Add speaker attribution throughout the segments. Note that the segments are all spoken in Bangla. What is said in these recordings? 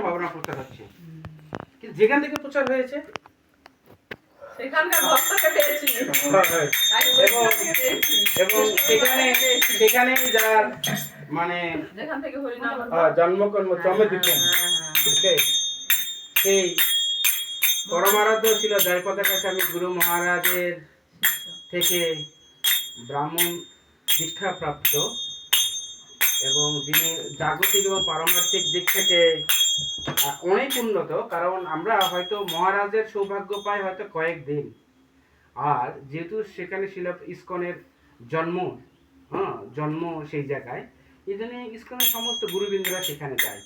Speaker 1: একটা ভাবনা প্রচার হচ্ছে, কিন্তু যেখান থেকে প্রচার হয়েছে
Speaker 2: সেখানকার ভক্তকে পেয়েছি
Speaker 1: এবং সেখানে যার মানে
Speaker 2: যেখান থেকে হরিনাম
Speaker 1: জন্মকর্ম চমদিতেন সেই পরমারাধ্য ছিল জয়পতাকা স্বামী গুরু মহারাজের থেকে ব্রাহ্মণ দীক্ষা প্রাপ্ত, এবং যিনি জাগতিক এবং পারমার্থিক দিক থেকে অনেক উন্নত। কারণ আমরা হয়তো মহারাজের সৌভাগ্য পাই হয়তো কয়েকদিন, আর যেহেতু সেখানে ছিল ইস্কনের জন্ম, জন্ম সেই জায়গায়, এই জন্য ইস্কনের সমস্ত গুরুবৃন্দরা সেখানে যায়,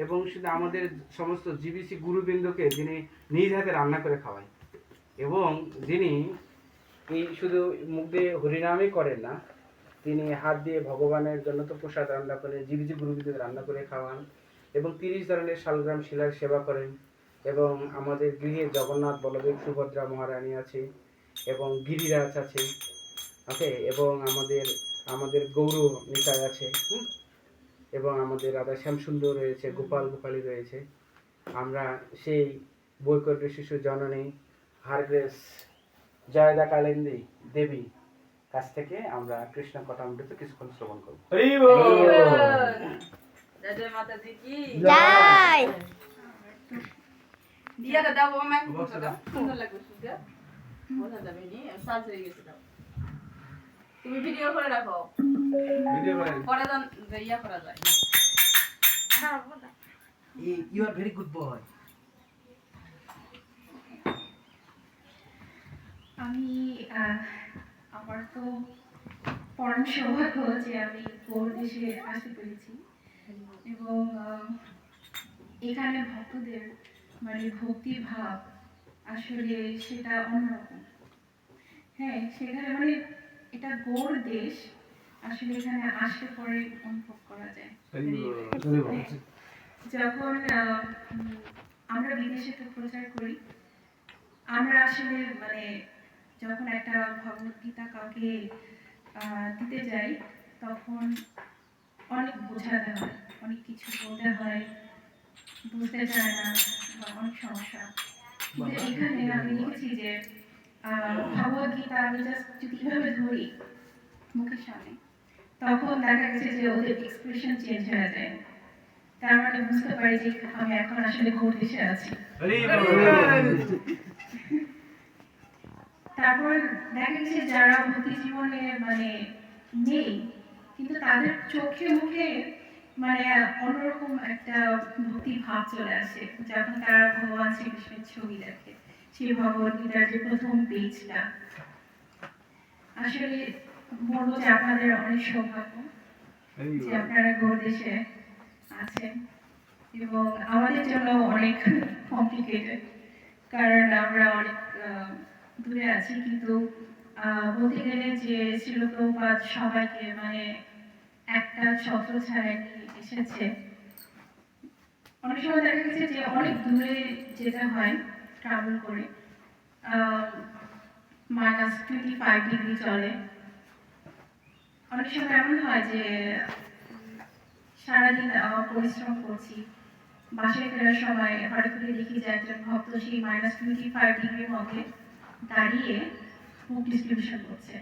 Speaker 1: এবং শুধু আমাদের সমস্ত জিবিসি গুরুবৃন্দকে যিনি নিজ হাতে রান্না করে খাওয়ায়, এবং যিনি এই শুধু মুখ দিয়ে হরিনামই করেন না, তিনি হাত দিয়ে ভগবানের জন্য তো প্রসাদ রান্না করে জিবিজি গুরুবৃন্দকে রান্না করে খাওয়ান, এবং 30 ধরনের শালগ্রাম শিলার সেবা করেন, এবং আমাদের গৃহে জগন্নাথ বলদেব সুভদ্রা মহারানী আছে, এবং গিরিরাজ আছে, ওকে, এবং আমাদের গৌর নিতাই আছে, এবং আমাদের রাধা শ্যামসুন্দর রয়েছে, গোপাল গোপালী রয়েছে। আমরা সেই বৈকল্য শিশু জননী হারগ্রেস জয়দা কালিন্দী দেবী কাছ থেকে আমরা কৃষ্ণ কথামৃত কিছুক্ষণ শ্রবণ করব।
Speaker 2: জয় মাতা দি কি
Speaker 3: জয়।
Speaker 2: দিয়াটা দাও বাবা, আমি সুন্দর লাগবে সুন্দর বোঝা যাবে নি সাজ হয়ে গেছে। দাও তুমি ভিডিও করে রাখো,
Speaker 1: ভিডিও করেন।
Speaker 2: পরে দান ইয়া করা যায়।
Speaker 4: You are very good boy.
Speaker 5: আমি আমার তো পরম সৌভাগ্য যে আমি দেশে আসতে পেরেছি, এবং এখানে ভক্তদের মানে ভক্তি ভাব আসলে সেটা অন্যরকম। হ্যাঁ, সেখানে মানে এটা গৌড় দেশ, আসলে এখানে আসলে পরে অনুভব করা যায়। যখন আমরা বিদেশে তো প্রচার করি, আমরা আসলে মানে যখন একটা ভগবদ্গীতা কাউকে দিতে যাই তখন অনেক বোঝাতে হয়, অনেক কিছু বলতে হয়, বুঝতে চায় না বা অনেক সমস্যা। কিন্তু এখানে আমি দেখেছি যে ভগবদ্গীতা আমি জাস্ট যদি এভাবে ধরি মুখের সামনে, তখন দেখা গেছে যে ওদের এক্সপ্রেশন চেঞ্জ হয়ে যায়। তার মানে বুঝতে পারি যে আমি এখন আসলে গৌড় দেশে আছি। তারপর দেখা গেছে যারা ভক্তি জীবনে মানে নেই, কিন্তু তাদের চোখে মুখে মানে অন্যরকম একটা ভক্তি ভাব চলে আসে যখন তারা ভগবান শ্রীকৃষ্ণের ছবি দেখে। সেই ভগবদ্গীতার যে প্রথম পেজটা, আসলে বলবো যে আপনাদের অনেক সৌভাগ্য যে আপনারা গৌড় দেশে আছেন, এবং আমাদের জন্য অনেক কমপ্লিকেটেড, কারণ আমরা অনেক দূরে আছি। কিন্তু বলতে গেলে যে শ্রীল প্রভুপাদ সবাইকে মানে একটা ছত্র ছায়া নিয়ে এসেছে। অনেক সময় দেখা গেছে যে অনেক দূরে যেতে হয় ট্রাভেল করে, -25 ডিগ্রি চলে। অনেক সময় এমন হয় যে সারাদিন পরিশ্রম করছি, বাসায় ফেরার সময় হঠাৎ করে দেখি যে একজন ভক্ত সেই -25 ডিগ্রির মধ্যে দাঁড়িয়ে বুক ডিস্ট্রিবিউশন করছে।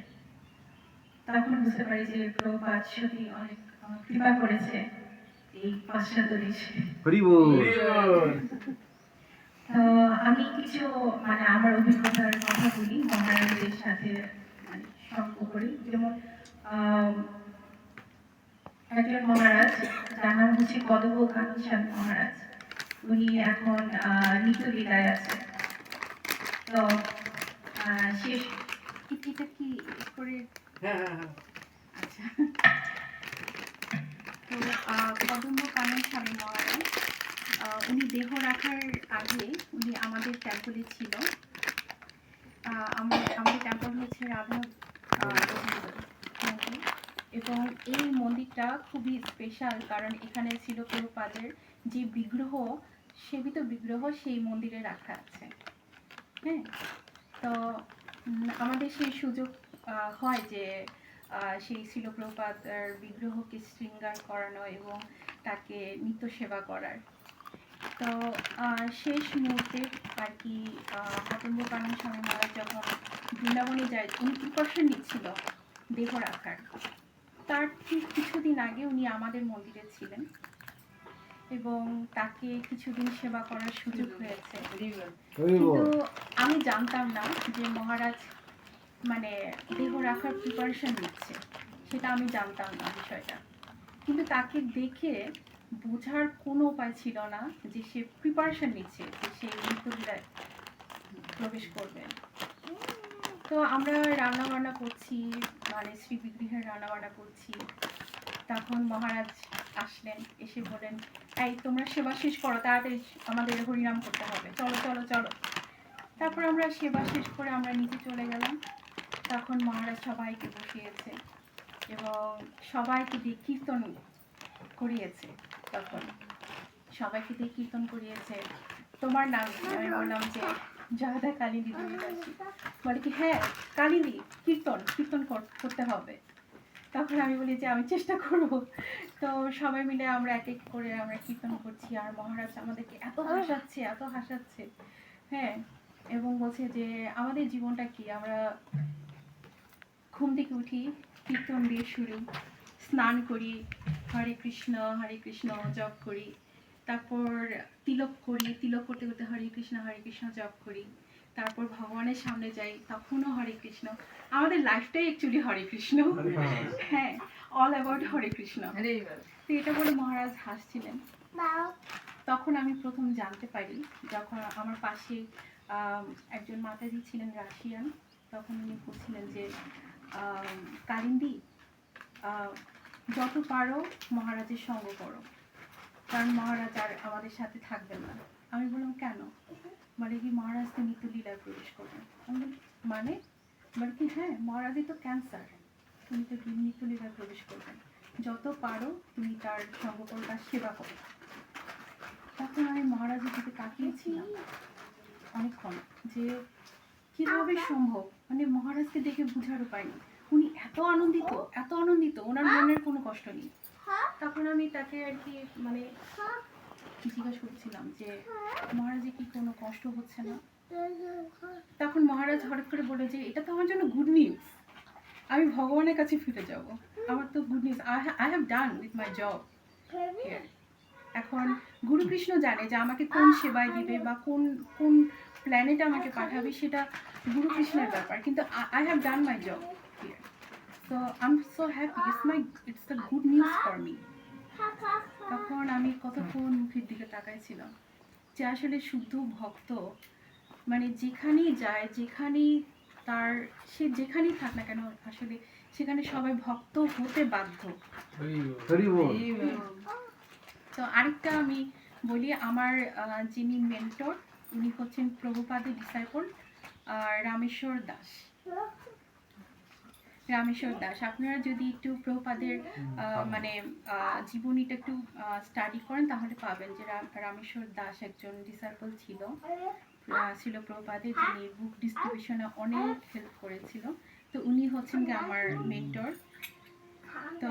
Speaker 5: তখন বুঝতে পারি যে প্রভুপাদ সত্যি অনেক কৃপা করেছে এই পাশ্চাত্য দেশে। তো আমি কিছু মানে আমার অভিজ্ঞতার কথা বলি মহারাজদের সাথে মানে সঙ্গ করি। যেমন একজন মহারাজ যার নাম হচ্ছে কদম্বকানন স্বামী মহারাজ, উনি এখন নিত্য লীলায় আছে। তো শেষ এটা কি করে? আচ্ছা, তো কদম্বকানন স্বামী মহারাজ উনি দেহ রাখার আগে উনি আমাদের টেম্পলে ছিল। আমাদের টেম্পল হচ্ছে রাধা এবং এই মন্দিরটা খুবই স্পেশাল, কারণ এখানে ছিল প্রভুপাদের যে বিগ্রহ, সেবিত বিগ্রহ সেই মন্দিরে রাখা আছে। হ্যাঁ, তো আমাদের সেই সুযোগ হয় যে সেই ছিল প্রভুপাদের বিগ্রহকে শৃঙ্গার করানো এবং তাকে নিত্য সেবা করার। তো শেষ মুহূর্তে আর কি হতম্বকানন স্বামী মহারাজ যখন বৃন্দাবনে যায় উনি প্রিপারেশন নিচ্ছিল দেহ রাখার। তার ঠিক কিছুদিন আগে উনি আমাদের মন্দিরে ছিলেন এবং তাকে কিছুদিন সেবা করার সুযোগ হয়েছে। কিন্তু আমি জানতাম না যে মহারাজ মানে দেহ রাখার প্রিপারেশন নিচ্ছে, সেটা আমি জানতাম না বিষয়টা। কিন্তু তাকে দেখে বোঝার কোনো উপায় ছিল না যে সে প্রিপারেশন নিচ্ছে, যে সে নিত্যলীলায় প্রবেশ করবে। তো আমরা রান্না বান্না করছি, মানে শ্রী বিগ্রহের রান্না বান্না করছি। তখন মহারাজ আসলেন, এসে বলেন, এই তোমরা সেবা শেষ করো, তাড়াতাড়ি আমাদের হরিনাম করতে হবে, চলো চলো চলো। তারপর আমরা সেবা শেষ করে আমরা নিচে চলে গেলাম। তখন মহারাজ সবাইকে বসিয়েছে এবং সবাইকে দিয়ে কীর্তন করিয়েছে। তখন সবাইকে দিয়ে কীর্তন করিয়েছে, তোমার নাম কি? আমি বললাম যে জয়দা কালিন্দী দেবীদাসী। বলে কি হ্যাঁ কালিন্দী, কীর্তন কীর্তন করতে হবে। তখন আমি বলি যে আমি চেষ্টা করব। তো সবাই মিলে আমরা এক এক করে আমরা কীর্তন করছি আর মহারাজ আমাদেরকে এত হাসাচ্ছে, হ্যাঁ। এবং বলছে যে আমাদের জীবনটা কি, আমরা ঘুম থেকে উঠি, কীর্তন দিয়ে শুরু, স্নান করি, হরে কৃষ্ণ জপ করি, তারপর তিলক করি, তিলক করতে করতে হরে কৃষ্ণ জপ করি, তারপর ভগবানের সামনে যাই, তখনও হরে কৃষ্ণ। আমাদের লাইফটাই অ্যাকচুয়ালি হরে কৃষ্ণ, হ্যাঁ, অল অ্যাবাউট হরে কৃষ্ণ। তো এটা বলে মহারাজ হাসছিলেন। তখন আমি প্রথম জানতে পারি, যখন আমার পাশে একজন মাতাজি ছিলেন রাশিয়ান, তখন উনি বলছিলেন যে কালিন্দী, যত পারো মহারাজের সঙ্গ করো, কারণ মহারাজ আর আমাদের সাথে থাকবেন না। আমি বললাম কেন? মানে কি মহারাজ তো নিত্যলীলায় প্রবেশ করবেন। আমি বলি মানে? বলে কি হ্যাঁ, মহারাজই তো ক্যান্সার, তুমি তো নিত্যলীলায় প্রবেশ করবেন, যত পারো তুমি তার সঙ্গ করো, তার সেবা করো। তখন আমি মহারাজের দিকে তাকিয়েছিলাম অনেকক্ষণ, যে কিভাবে সম্ভব, মানে মহারাজকে দেখে বুঝার উপায় নেই, উনি এত আনন্দিত, ওনার মনের কোনো কষ্ট নেই। তখন আমি তাকে আর কি মানে জিজ্ঞাসা করছিলাম যে মহারাজের কি কোনো কষ্ট হচ্ছে না? তখন মহারাজ হঠাৎ করে বলে যে এটা তো আমার জন্য গুড নিউজ, আমি ভগবানের কাছে ফিরে যাব, আমার তো good news, I have done with my job. এখন গুরু কৃষ্ণ জানে যে আমাকে কোন সেবায় দিবে বা কোন কোন প্ল্যানেটে আমাকে পাঠাবে, সেটা গুরু কৃষ্ণের ব্যাপার, কিন্তু I have done my job here, so I am so happy, it's the good news for me. তখন আমি কতক্ষণ মুখের দিকে তাকাইছিলাম যে আসলে শুদ্ধ ভক্ত মানে যেখানেই যায়, যেখানেই তার সে যেখানেই থাক না কেন, আসলে সেখানে সবাই ভক্ত হতে বাধ্য। তো আরেকটা আমি বলি, আমার যিনি মেন্টর উনি হচ্ছেন প্রভুপাদের ডিসাইপল রামেশ্বর দাস। আপনারা যদি একটু প্রভুপাদের মানে জীবনীটা একটু স্টাডি করেন তাহলে পাবেন যে রামেশ্বর দাস একজন ডিসাইপল ছিল প্রভুপাদের, যিনি বুক ডিস্ট্রিবিউশনে অনেক হেল্প করেছিল। তো উনি হচ্ছেন কি আমার মেন্টর। তো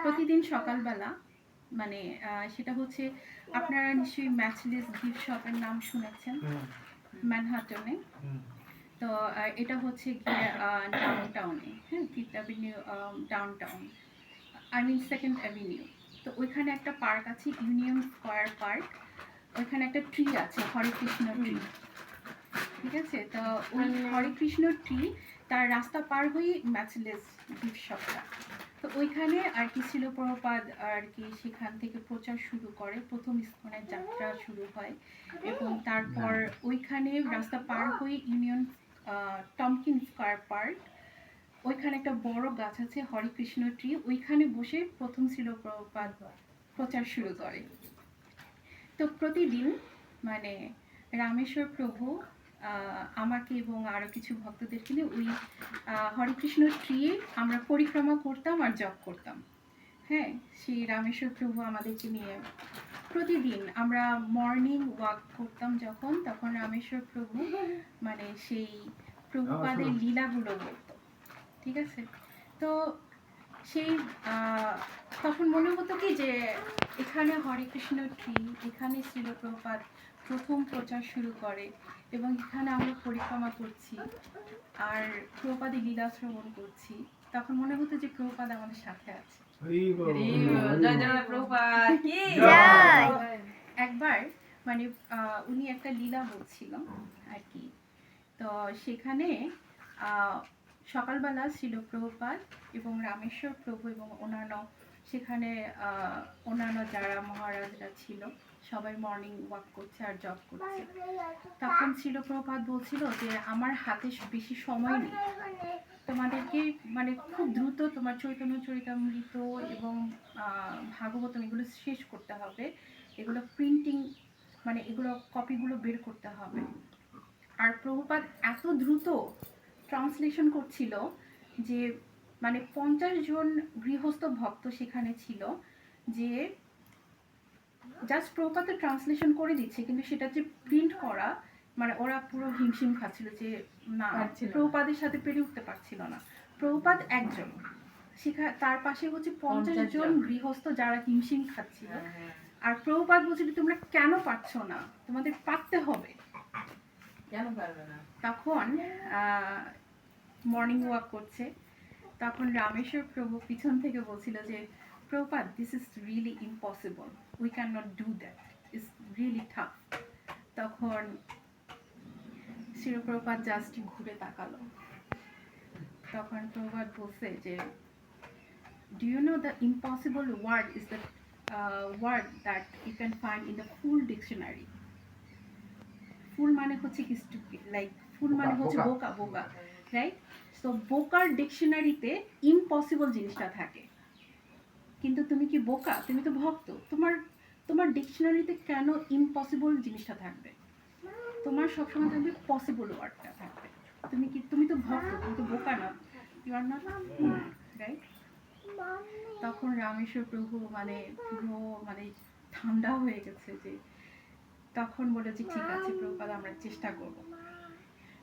Speaker 5: প্রতিদিন সকালবেলা মানে সেটা হচ্ছে, আপনারা নিশ্চয়ই ম্যাচলেস গিফট শপের নাম শুনেছেন ম্যানহাটনে। তো এটা হচ্ছে গিয়ে ডাউনটাউনে, হ্যাঁ, fifth avenue downtown, I mean second avenue. তো ওইখানে একটা পার্ক আছে, ইউনিয়ন স্কোয়ার পার্ক, ওইখানে একটা ট্রি আছে, হরে কৃষ্ণ ট্রি, ঠিক আছে। তো ওই হরে কৃষ্ণ ট্রি তার রাস্তা পার হয়ে ম্যাচলেস গিফট শপটা। তো ওইখানে আর কি ছিল প্রভুপাদ আর কি সেখান থেকে প্রচার শুরু করে, প্রথম ইস্কনের যাত্রা শুরু হয় এবং তারপর ওইখানে রাস্তা পার হয়ে ইউনিয়ন টমকিন স্কোয়ার পার্ক, ওইখানে একটা বড় গাছ আছে হরে কৃষ্ণ ট্রি, ওইখানে বসে প্রথম ছিল প্রভুপাদ প্রচার শুরু করে। তো প্রতিদিন মানে রামেশ্বর প্রভু আমাকে এবং আরও কিছু ভক্তদেরকে নিয়ে ওই হরে কৃষ্ণ ট্রি আমরা পরিক্রমা করতাম আর জপ করতাম, হ্যাঁ। সেই রামেশ্বর প্রভু আমাদেরকে নিয়ে প্রতিদিন আমরা মর্নিং ওয়াক করতাম যখন, তখন রামেশ্বর প্রভু মানে সেই প্রভুপাদের লীলাগুলো বলতো, ঠিক আছে। তো সেই তখন মনে হতো কি যে এখানে হরে কৃষ্ণ ট্রি, এখানে শ্রীল প্রভুপাদ প্রথম প্রচার শুরু করে এবং এখানে আমরা পরিক্রমা করছি আর প্রভুপাদের লীলা শ্রবণ করছি। তখন মনে হতো যে প্রভুপাদ আমাদের সাথে আছে।
Speaker 2: জয় জয় প্রভুপাদ কি
Speaker 3: জয়।
Speaker 5: একবার মানে উনি একটা লীলা বলছিল আর কি, তো সেখানে সকালবেলা ছিল প্রভুপাদ এবং রামেশ্বর প্রভু এবং অন্যান্য সেখানে অন্যান্য যারা মহারাজরা ছিল সবাই মর্নিং ওয়াক করছে আর জব করছে। তখন ছিল প্রভুপাদ বলছিল যে আমার হাতে বেশি সময় নেই, তোমাদেরকে মানে খুব দ্রুত তোমার চৈতন্য চরিতামৃত এবং ভাগবতম এগুলো শেষ করতে হবে, এগুলো প্রিন্টিং মানে এগুলো কপিগুলো বের করতে হবে। আর প্রভুপাদ এত দ্রুত ট্রান্সলেশন করছিল যে মানে 50 জন গৃহস্থ ভক্ত সেখানে ছিল, যে জাস্ট প্রভুপাদ ট্রান্সলেশন করে দিচ্ছে কিন্তু সেটা যে প্রিন্ট করা মানে ওরা পুরো হিমশিম খাচ্ছিল যে না
Speaker 2: পারছিল না।
Speaker 5: প্রভুপাদের সাথে পেরে উঠতে পারছিল না। প্রভুপাদ একজন, তার পাশে হচ্ছে 50 জন গৃহস্থ যারা হিমশিম খাচ্ছিল। আর প্রভুপাদ বলছিল তোমরা কেন পারছো না, তোমাদের পারতে হবে।
Speaker 2: কেন পারবে না?
Speaker 5: তখন মর্নিং ওয়াক করছে, তখন রামেশ্বর প্রভু পিছন থেকে বলছিল যে Prabhupada this is really impossible, we can not do that, it's really tough. তখন শ্রী প্রভুপাদ জাস্ট ঘুরে তাকালো, তখন প্রভুপাদ বলছে যে do you know the impossible word is the word that you can find in the full dictionary. Full মানে হচ্ছে কি স্টুপিড, লাইক ফুল মানে হচ্ছে বোকা বোকা, রাইট? সো বোকার ডিকশনারিতে ইম্পসিবল জিনিসটা থাকে, কিন্তু তুমি কি বোকা? তুমি তো ভক্ত, তোমার ডিকশনারিতে কেন ইম্পসিবল জিনিসটা থাকবে? তোমার সবসময় থাকবে পসিবল ওয়ার্ডটা থাকবে। তুমি তো ভক্ত, তুমি তো বোকা না, ইউ আর নট, রাইট? তখন রামেশ্বর প্রভু মানে পুরো মানে ঠান্ডা হয়ে গেছে, যে তখন বলে যে ঠিক আছে প্রভুপাদ আমরা চেষ্টা করব।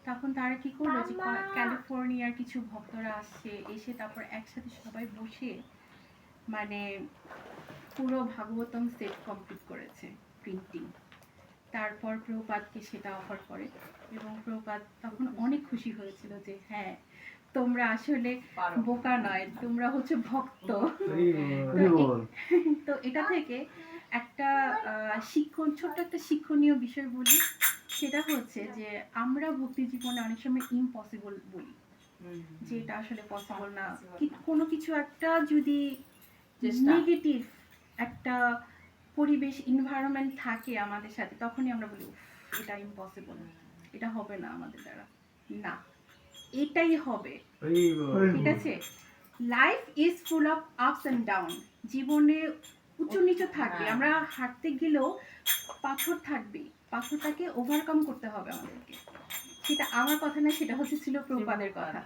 Speaker 5: তখন তারা কি করলো যে ক্যালিফোর্নিয়ার কিছু ভক্তরা আসছে, এসে তারপর একসাথে সবাই বসে মানে পুরো ভাগবতম সেট কমপ্লিট করেছে প্রিন্টিং। তারপর প্রভুপাদকে সেটা অফার করে এবং প্রভুপাদ তখন অনেক খুশি হয়েছিল যে হ্যাঁ তোমরা আসলে বোকা নয়, তোমরা হচ্ছে ভক্ত। তো এটা থেকে একটা ছোট্ট একটা শিক্ষণীয় বিষয় বলি, সেটা হচ্ছে যে আমরা ভক্তি জীবনে অনেক সময় ইম্পসিবল বলি, যে এটা আসলে পসিবল না। কোনো কিছু একটা যদি নেগেটিভ একটা পরিবেশ এনভায়রনমেন্ট থাকে আমাদের সাথে, তখনই আমরা বলি এটা ইম্পসিবল, এটা হবে না আমাদের দ্বারা। না, এটাই হবে, ঠিক আছে? Life is full of ups and down, জীবনে উঁচু নিচু থাকবে, আমরা হাঁটতে গেলেও পাথর থাকবে, পাথরটাকে ওভারকাম করতে হবে আমাদেরকে। সেটা আমার কথা না, সেটা হচ্ছে ছিল প্রভুপাদের কথা।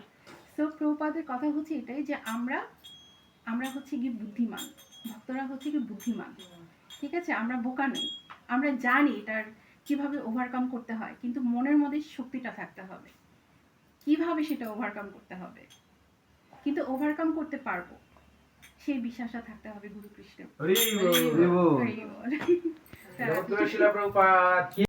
Speaker 5: তো প্রভুপাদের কথা হচ্ছে এটাই যে আমরা হচ্ছে কি বুদ্ধিমান, ভক্তরা হচ্ছে কি বুদ্ধিমান, ঠিক আছে? আমরা বোকা নই, আমরা জানি এটার কিভাবে ওভারকাম করতে হয়, কিন্তু মনের মধ্যে শক্তিটা থাকতে হবে কিভাবে সেটা ওভারকাম করতে হবে, কিন্তু ওভারকাম করতে পারবো সেই বিশ্বাসটা থাকতে হবে গুরু কৃষ্ণ।
Speaker 1: হরি বল।
Speaker 5: হরি বল।
Speaker 1: জগৎগুরু শিলা প্রভুপাদ।